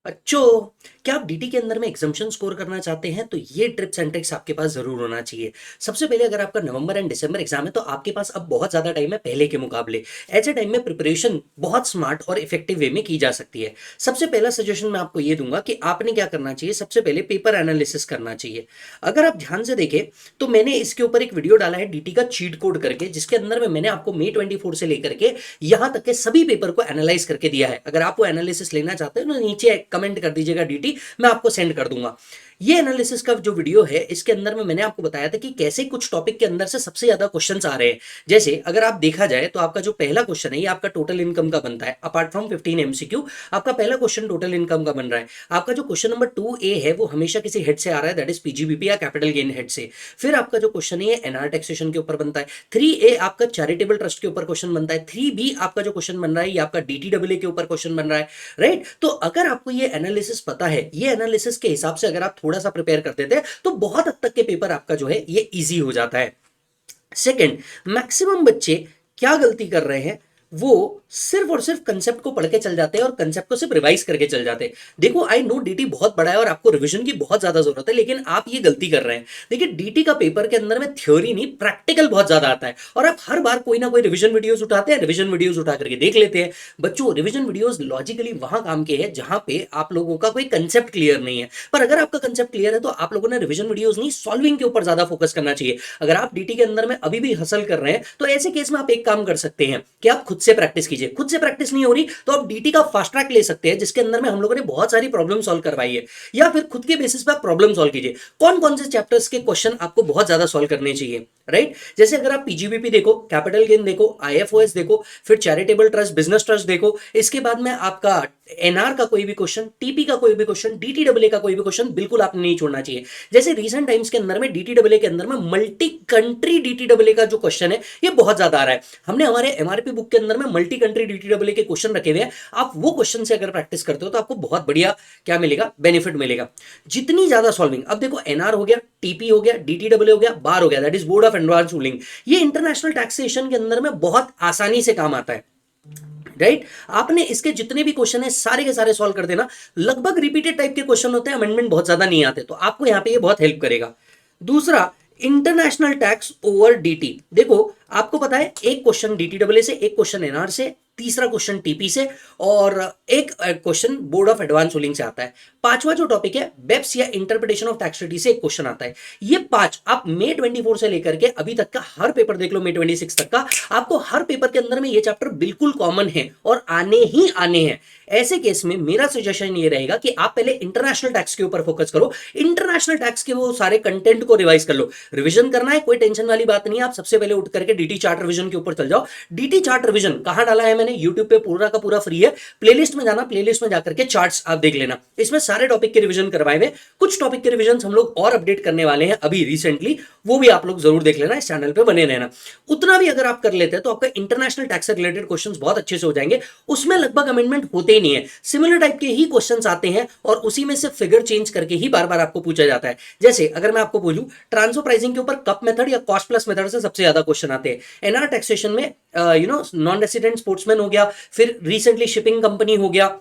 अच्छो, क्या आप डीटी के अंदर में एग्जाम्पशन स्कोर करना चाहते हैं तो ये ट्रिप्स एंड ट्रिक्स आपके पास जरूर होना चाहिए। सबसे पहले अगर आपका नवंबर एंड दिसंबर एग्जाम है तो आपके पास अब बहुत ज्यादा टाइम है पहले के मुकाबले। ऐसे टाइम में प्रिपरेशन बहुत स्मार्ट और इफेक्टिव वे में की जा सकती है। सबसे पहला सजेशन मैं आपको ये दूंगा कि आपने क्या करना चाहिए, सबसे पहले पेपर एनालिसिस करना चाहिए। अगर आप ध्यान से देखें तो मैंने इसके ऊपर एक वीडियो डाला है डीटी का चीट कोड करके, जिसके अंदर में मैंने आपको May 24 से लेकर के यहां तक के सभी पेपर को एनालाइज करके दिया है। अगर आप वो एनालिसिस लेना चाहते हैं तो नीचे कमेंट कर दीजिएगा डीटी, मैं आपको सेंड कर दूंगा। ये एनालिसिस का जो वीडियो है इसके अंदर में मैंने आपको बताया था कि कैसे कुछ टॉपिक के अंदर से सबसे ज्यादा क्वेश्चंस आ रहे हैं। जैसे अगर आप देखा जाए तो आपका जो पहला क्वेश्चन है ये आपका टोटल इनकम का बनता है। अपार्ट फ्रॉम 15 एमसीक्यू आपका पहला क्वेश्चन टोटल इनकम का बन रहा है। आपका जो क्वेश्चन नंबर 2A है वो हमेशा किसी हेड से आ रहा है, दैट इज पीजीबीपी या कैपिटल गेन हेड से। फिर आपका जो क्वेश्चन है ये एनआर टैक्सेशन के ऊपर बनता है। 3A आपका चैरिटेबल ट्रस्ट के ऊपर क्वेश्चन बनता है। 3B आपका जो क्वेश्चन बन रहा है ये आपका डीटीडब्ल्यूए के ऊपर क्वेश्चन बन रहा है। राइट, तो अगर आपको ये एनालिसिस पता है, ये एनालिसिस के हिसाब से अगर आप थोड़ा सा प्रिपेयर कर देते हैं तो बहुत हद तक के पेपर आपका जो है ये इजी हो जाता है। सेकंड, मैक्सिमम बच्चे क्या गलती कर रहे हैं, वो सिर्फ और सिर्फ कंसेप्ट को पढ़ के चल जाते हैं और कंसेप्ट को सिर्फ रिवाइज करके चल जाते हैं। देखो आई नो डीटी बहुत बड़ा है और आपको रिवीजन की बहुत ज्यादा जरूरत है, लेकिन आप ये गलती कर रहे हैं। देखिए डीटी का पेपर के अंदर में थ्योरी नहीं प्रैक्टिकल बहुत ज्यादा आता है और आप हर बार कोई ना कोई रिवीजन वीडियोस उठाते हैं, रिवीजन वीडियोस उठा करके देख लेते हैं। बच्चों रिवीजन वीडियोस लॉजिकली वहां काम के हैं जहां पे आप लोगों का कोई कंसेप्ट क्लियर नहीं है। पर अगर आपका कंसेप्ट क्लियर है तो आप लोगों ने रिवीजन वीडियोस नहीं, सॉल्विंग के ऊपर ज्यादा फोकस करना चाहिए। अगर आप डीटी के अंदर में अभी भी हसल कर रहे हैं तो ऐसे केस में आप एक काम कर सकते हैं कि आप खुद से प्रैक्टिस कीजिए। खुद से प्रैक्टिस नहीं हो रही तो आप डीटी का फास्ट ट्रैक ले सकते हैं, जिसके अंदर में हम लोगों ने बहुत सारी प्रॉब्लम सॉल्व करवाई है। या फिर खुद के बेसिस पे आप प्रॉब्लम सॉल्व कीजिए। कौन कौन से चैप्टर्स के क्वेश्चन आपको बहुत ज्यादा सॉल्व करने चाहिए, राइट? जैसे अगर आप पीजीबीपी देखो, कैपिटल गेन देखो, आईएफओएस देखो, फिर चैरिटेबल ट्रस्ट, बिजनेस ट्रस्ट देखो। इसके बाद में आपका एनआर का कोई भी क्वेश्चन, टीपी का कोई भी क्वेश्चन, डीटीडब्ल्यू का कोई भी क्वेश्चन बिल्कुल आपने नहीं छोड़ना चाहिए। जैसे रीसेंट टाइम्स के अंदर में डीटीडब्ल्यू के अंदर में मल्टी कंट्री डीटीडब्ल्यू का जो क्वेश्चन है ये बहुत ज्यादा आ रहा है। हमने हमारे एमआरपी बुक के अंदर में मल्टी कंट्री डीटीडब्ल्यू के क्वेश्चन रखे हुए हैं। आप वो क्वेश्चन से अगर प्रैक्टिस करते हो तो आपको बहुत बढ़िया क्या मिलेगा, बेनिफिट मिलेगा। जितनी ज्यादा सॉल्विंग, अब देखो एनआर हो गया, टीपी हो गया, डीटीडब्ल्यू हो गया, बार हो गया, that is board of advance ruling. ये इंटरनेशनल टैक्सेशन के अंदर में बहुत आसानी से काम आता है, राइट? आपने इसके जितने भी क्वेश्चन है सारे के सारे सॉल्व कर देना। लगभग रिपीटेड टाइप के क्वेश्चन होते हैं, अमेंडमेंट बहुत ज्यादा नहीं आते, तो आपको यहां पे ये बहुत हेल्प करेगा। दूसरा, इंटरनेशनल टैक्स ओवर डीटी। देखो आपको पता है एक क्वेश्चन डीटीडब्ल्यू से, एक क्वेश्चन एनआर से, तीसरा क्वेश्चन टीपी से और एक question board of advance ruling से आता है। पांचवा जो टॉपिक है बेप्स या इंटरप्रिटेशन ऑफ टैक्स ट्रीटी से एक क्वेश्चन आता है। ये पांच आप May 24 से लेकर के अभी तक का हर पेपर देख लो, May 26 तक का, आपको हर पेपर के अंदर में ये चैप्टर बिल्कुल कॉमन है और आने ही आने हैं। ऐसे केस में मेरा सजेशन ये रहेगा कि आप पहले इंटरनेशनल टैक्स के ऊपर फोकस करो। इंटरनेशनल टैक्स के वो सारे कंटेंट को रिवाइज कर लो। रिवीजन करना है कोई टेंशन वाली बात नहीं है, आप सबसे पहले उठ करके डीटी चार्ट रिवीजन के ऊपर चल जाओ। डीटी चार्ट रिवीजन कहां डाला है मैंने, यूट्यूब पे पूरा का पूरा फ्री है। प्लेलिस्ट में जाना, प्लेलिस्ट में जाकर के चार्ट्स आप देख लेना, इसमें सारे टॉपिक के रिवीजन करवाए हुए। कुछ टॉपिक के रिवीजन हम लोग और अपडेट करने वाले हैं अभी रिसेंटली, वो भी आप लोग जरूर देख लेना, इस चैनल पे बने रहना। उतना भी अगर आप कर लेते हैं तो आपका इंटरनेशनल टैक्स से रिलेटेड क्वेश्चंस बहुत अच्छे से हो जाएंगे। उसमें लगभग अमेंडमेंट होते ही नहीं है, सिमिलर टाइप के ही क्वेश्चंस आते हैं और उसी में से फिगर चेंज करके ही बार बार आपको पूछा जाता है। जैसे अगर मैं आपको बोलूं ट्रांसफर प्राइसिंग के ऊपर कप मेथड या कॉस्ट प्लस मेथड से सबसे ज्यादा क्वेश्चन आते हैं। एनआर टैक्सेशन में नॉन रेसिडेंट स्पोर्ट्समैन हो गया, फिर रिसेंटली शिपिंग कंपनी हो गया,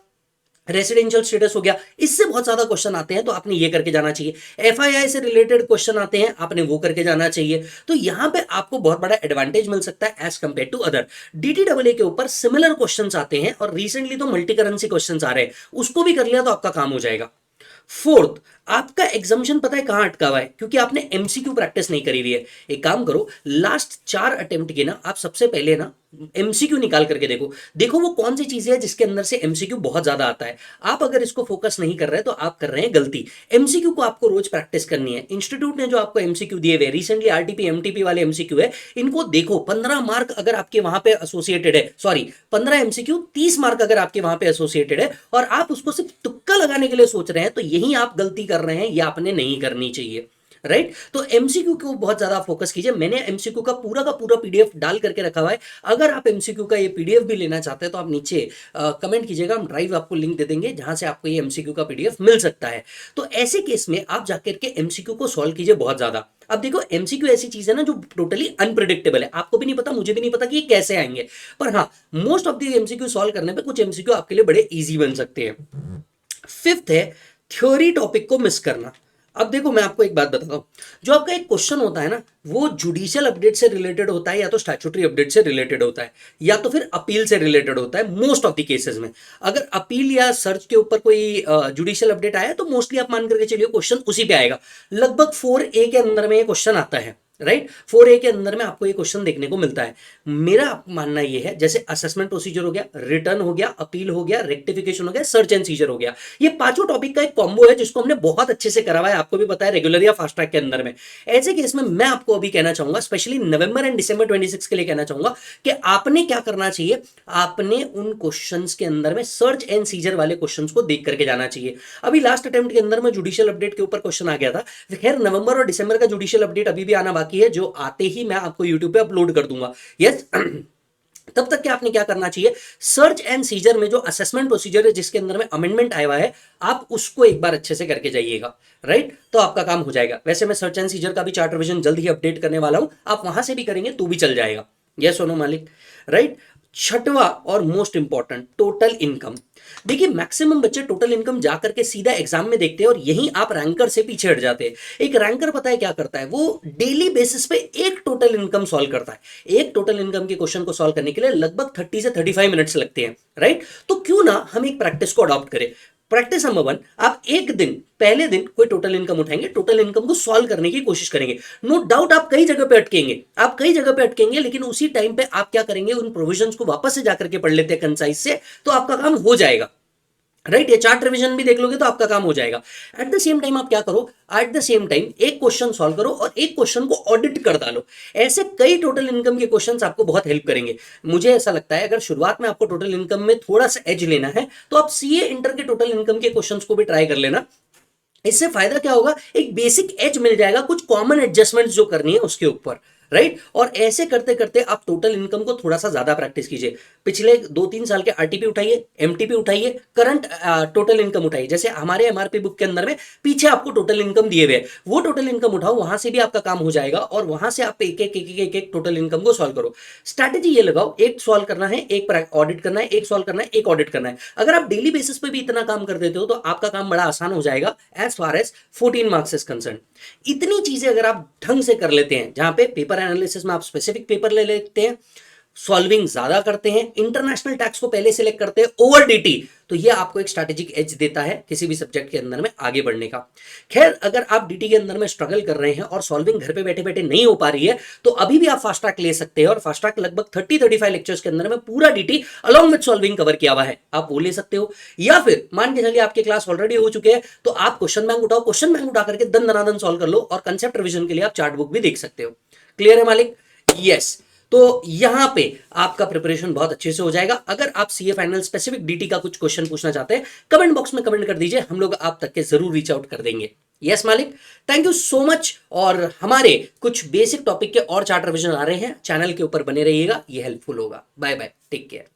रेसिडेंशियल स्टेटस हो गया, इससे बहुत ज्यादा क्वेश्चन आते हैं तो आपने ये करके जाना चाहिए। एफआईआई से रिलेटेड क्वेश्चन आते हैं, आपने वो करके जाना चाहिए। तो यहां पे आपको बहुत बड़ा एडवांटेज मिल सकता है as compare to other. DTW के ऊपर सिमिलर क्वेश्चंस आते हैं और रिसेंटली तो मल्टी करेंसी क्वेश्चंस आ रहे हैं, उसको भी कर लिया तो आपका काम हो जाएगा। फोर्थ, आपका एग्जामिशन पता है कहां अटका हुआ है, क्योंकि आपने एमसीक्यू प्रैक्टिस नहीं करी हुई है। एक काम करो, लास्ट 4 अटेम्प्ट के ना आप सबसे पहले ना एमसीक्यू निकाल करके देखो। देखो वो कौन सी चीजें है जिसके अंदर से एमसीक्यू बहुत ज्यादा आता है। आप अगर इसको फोकस नहीं कर रहे तो आप कर रहे हैं गलती। एमसीक्यू को आपको रोज प्रैक्टिस करनी है। इंस्टीट्यूट ने जो आपको एमसीक्यू दिए हुए रिसेंटली आरटीपी एमटीपी वाले एमसीक्यू है, इनको देखो। 15 मार्क अगर आपके वहां पे एसोसिएटेड है, सॉरी 15 एमसीक्यू 30 मार्क अगर आपके वहां पे एसोसिएटेड है और आप उसको सिर्फ तुक्का लगाने के लिए सोच रहे हैं, तो यही आप गलती कर रहे हैं, ये आपने नहीं करनी चाहिए, राइट? तो एमसीक्यू को बहुत ज्यादा फोकस कीजिए। मैंने एमसीक्यू का पूरा पीडीएफ डाल करके रखा हुआ है। अगर आप एमसीक्यू का ये पीडीएफ भी लेना चाहते हैं तो आप नीचे कमेंट कीजिएगा, हम ड्राइव आपको लिंक दे देंगे जहां से आपको ये एमसीक्यू का पीडीएफ मिल सकता है। तो ऐसे केस में आप जाकर के एमसीक्यू को सॉल्व कीजिए बहुत ज्यादा। अब देखो एमसीक्यू ऐसी चीज है ना जो टोटली अनप्रिडिक्टेबल है, आपको भी नहीं पता, मुझे भी नहीं पता कि ये कैसे आएंगे। पर हाँ, most of the MCQ solve करने पे कुछ एमसीक्यू आपके लिए बड़े इजी बन सकते हैं। फिफ्थ है थ्योरी टॉपिक को मिस करना। अब देखो मैं आपको एक बात बताता हूं, जो आपका एक क्वेश्चन होता है ना, वो जुडिशियल अपडेट से रिलेटेड होता है, या तो स्टैट्यूटरी अपडेट से रिलेटेड होता है, या तो फिर अपील से रिलेटेड होता है मोस्ट ऑफ द केसेस में। अगर अपील या सर्च के ऊपर कोई जुडिशियल अपडेट आया तो मोस्टली आप मान करके चलिए क्वेश्चन उसी पे आएगा। लगभग 4A के अंदर में ये क्वेश्चन आता है, राइट। 4A के अंदर में आपको ये क्वेश्चन देखने को मिलता है। मेरा मानना ये है, जैसे असेसमेंट प्रोसीजर हो गया, रिटर्न हो गया, अपील हो गया, रेक्टिफिकेशन हो गया, सर्च एंड सीजर हो गया, ये पांचों टॉपिक का एक कॉम्बो है जिसको हमने बहुत अच्छे से करा हुआ है, आपको भी पता है, रेगुलर या फास्ट ट्रैक के अंदर में। ऐसे केस में मैं आपको अभी कहना चाहूंगा, स्पेशली नवंबर एंड दिसंबर 26 के लिए कहना चाहूंगा कि आपने क्या करना चाहिए, आपने उन क्वेश्चंस के अंदर में सर्च एंड सीजर वाले क्वेश्चंस को देख करके जाना चाहिए। अभी लास्ट अटेम्प्ट के अंदर में जुडिशियल अपडेट के ऊपर क्वेश्चन आ गया था। खैर नवंबर और दिसंबर का जुडिशियल अपडेट अभी भी आना बाकी है, जो आते ही मैं आपको यूट्यूब पे अपलोड कर दूंगा। यस तब तक के आपने क्या करना चाहिए, सर्च एंड सीजर में जो असेसमेंट प्रोसीजर है जिसके अंदर में अमेंडमेंट आया हुआ है, आप उसको एक बार अच्छे से करके जाइएगा, राइट। तो आपका काम हो जाएगा। वैसे मैं सर्च एंड सीजर का भी चार्ट रिवीजन जल्द ही अपडेट करने वाला हूं, आप वहां से भी करेंगे तो भी चल जाएगा। यस सोनो मालिक, राइट। छठवां और मोस्ट इंपॉर्टेंट, टोटल इनकम। देखिए मैक्सिमम बच्चे टोटल इनकम जाकर के सीधा एग्जाम में देखते हैं और यहीं आप रैंकर से पीछे हट जाते हैं। एक रैंकर पता है क्या करता है, वो डेली बेसिस पे एक टोटल इनकम सॉल्व करता है। एक टोटल इनकम के क्वेश्चन को सॉल्व करने के लिए लगभग 30 से 35 मिनट्स लगते हैं, राइट। तो क्यों ना हम एक प्रैक्टिस को अडॉप्ट करें। प्रैक्टिस नंबर 1, आप एक दिन, पहले दिन कोई टोटल इनकम उठाएंगे, टोटल इनकम को सॉल्व करने की कोशिश करेंगे। नो डाउट आप कई जगह पे अटकेंगे, आप कई जगह पे अटकेंगे, लेकिन उसी टाइम पे आप क्या करेंगे, उन प्रोविजंस को वापस से जाकर के पढ़ लेते हैं कंसाइज से, तो आपका काम हो जाएगा, राइट। ये चार्ट रिवीजन भी देख लोगे तो आपका काम हो जाएगा। एट द सेम टाइम आप क्या करो, एट द सेम टाइम एक क्वेश्चन सॉल्व करो और एक क्वेश्चन को ऑडिट कर डालो। ऐसे कई टोटल इनकम के क्वेश्चंस आपको बहुत हेल्प करेंगे। मुझे ऐसा लगता है अगर शुरुआत में आपको टोटल इनकम में थोड़ा सा एज लेना है तो आप सीए इंटर के टोटल इनकम के क्वेश्चंस को भी ट्राई कर लेना। इससे फायदा क्या होगा, एक बेसिक एज मिल जाएगा, कुछ कॉमन एडजस्टमेंट्स जो करनी है उसके ऊपर, राइट। और ऐसे करते करते आप टोटल इनकम को थोड़ा सा ज्यादा प्रैक्टिस कीजिए। पिछले 2-3 साल के आरटीपी उठाइए, एमटीपी उठाइए, करंट टोटल इनकम उठाइए। जैसे हमारे एमआरपी बुक के अंदर में पीछे आपको टोटल इनकम दिए हुए, वो टोटल इनकम उठाओ, वहां से भी आपका काम हो जाएगा और वहां से आप एक एक एक एक एक टोटल इनकम को सॉल्व करो। स्ट्रैटेजी ये लगाओ, एक सॉल्व करना है, एक ऑडिट करना है, एक सॉल्व करना है, एक ऑडिट करना है। अगर आप डेली बेसिस पे भी इतना काम कर देते हो तो आपका काम बड़ा आसान हो जाएगा as far as 14 marks is concern. इतनी चीजें अगर आप ढंग से कर लेते हैं, जहां पे पेपर एनालिसिस में आप स्पेसिफिक पेपर ले लेते हैं, सॉल्विंग ज्यादा करते हैं, इंटरनेशनल टैक्स को पहले सिलेक्ट करते हैं ओवर डीटी, तो ये आपको एक स्ट्रैटेजिक एज देता है किसी भी सब्जेक्ट के अंदर में आगे बढ़ने का। खैर अगर आप डीटी के अंदर में स्ट्रगल कर रहे हैं और सॉल्विंग घर पे बैठे बैठे नहीं हो पा रही है तो अभी भी आप फास्ट ट्रैक ले सकते हैं, और फास्ट ट्रैक लगभग 30-35 लेक्चर्स के अंदर में पूरा DT along with solving cover किया हुआ है, आप वो ले सकते हो। या फिर मान के चलिए आपके क्लास ऑलरेडी हो चुके हैं तो आप क्वेश्चन बैंक उठाओ, क्वेश्चन बैंक उठा करके दन दनादन सॉल्व कर लो, और कंसेप्ट रिविजन के लिए आप चार्ट बुक भी देख सकते हो। क्लियर है मालिक? यस। तो यहां पे आपका प्रिपरेशन बहुत अच्छे से हो जाएगा। अगर आप सीए फाइनल स्पेसिफिक डीटी का कुछ क्वेश्चन पूछना चाहते हैं, कमेंट बॉक्स में कमेंट कर दीजिए, हम लोग आप तक के जरूर रीच आउट कर देंगे। यस मालिक, थैंक यू सो मच। और हमारे कुछ बेसिक टॉपिक के और चार्ट रिवीजन आ रहे हैं, चैनल के ऊपर बने रहिएगा, ये हेल्पफुल होगा। Bye bye, take care.